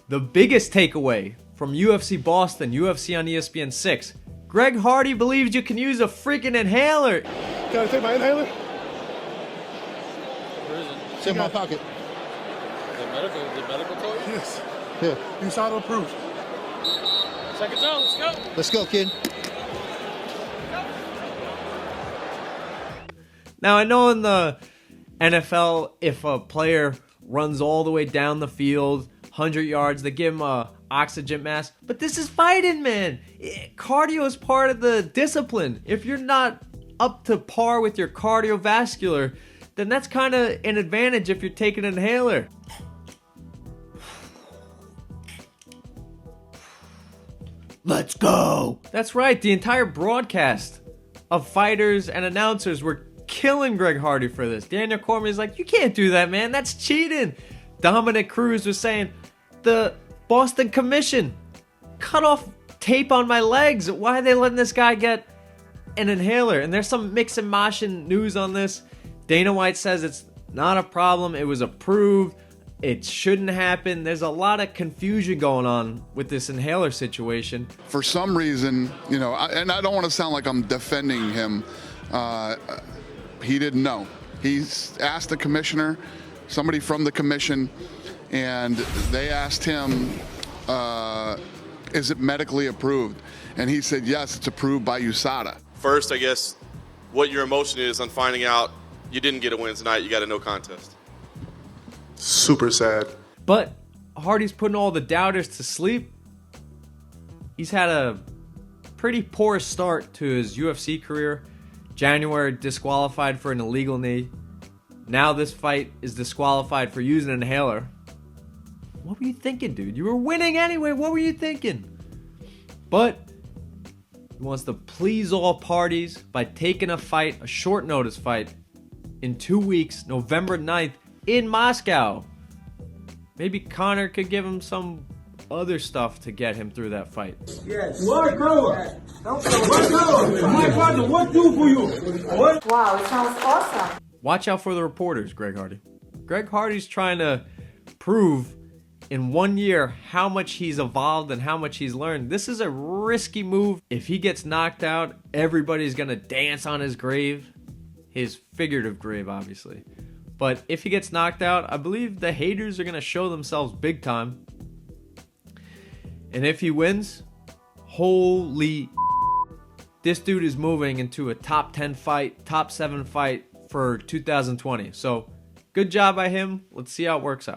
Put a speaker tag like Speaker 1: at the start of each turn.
Speaker 1: The biggest takeaway from UFC Boston, UFC on ESPN 6. Greg Hardy believes you can use a freaking inhaler.
Speaker 2: Can I take my inhaler?
Speaker 3: Where is it?
Speaker 2: It's in my pocket.
Speaker 3: The medical toy?
Speaker 2: Yes.
Speaker 4: Here.
Speaker 2: USADA approved.
Speaker 3: Second zone, let's go.
Speaker 4: Let's go, kid.
Speaker 1: Now, I know in the NFL, if a player runs all the way down the field, 100 yards, they give him a oxygen mask. But this is fighting, man. Cardio is part of the discipline. If you're not up to par with your cardiovascular, then that's kind of an advantage if you're taking an inhaler. Let's go. That's right. The entire broadcast of fighters and announcers were killing Greg Hardy for this. Daniel Cormier's like, you can't do that, man. That's cheating. Dominic Cruz was saying, the Boston Commission cut off tape on my legs. Why are they letting this guy get an inhaler? And there's some mix and mash news on this. Dana White says it's not a problem. It was approved. It shouldn't happen. There's a lot of confusion going on with this inhaler situation.
Speaker 5: For some reason, you know, and I don't want to sound like I'm defending him. He didn't know. He's asked the commissioner, somebody from the commission, and they asked him, is it medically approved? And he said, yes, it's approved by USADA.
Speaker 6: First, I guess, what your emotion is on finding out you didn't get a win tonight, you got a no contest.
Speaker 2: Super sad.
Speaker 1: But Hardy's putting all the doubters to sleep. He's had a pretty poor start to his UFC career. January, disqualified for an illegal knee. Now this fight is disqualified for using an inhaler. What were you thinking, dude? You were winning anyway. What were you thinking? But he wants to please all parties by taking a fight, a short notice fight, in 2 weeks, November 9th, in Moscow. Maybe Connor could give him some other stuff to get him through that fight.
Speaker 7: Yes. What color? What color? My brother, what do for you? What?
Speaker 8: Wow, it sounds awesome.
Speaker 1: Watch out for the reporters, Greg Hardy. Greg Hardy's trying to prove in 1 year how much he's evolved and how much he's learned. This is a risky move. If he gets knocked out, everybody's going to dance on his grave. His figurative grave, obviously. But if he gets knocked out, I believe the haters are going to show themselves big time. And if he wins, holy, this dude is moving into a top 10 fight, top 7 fight for 2020. So good job by him. Let's see how it works out.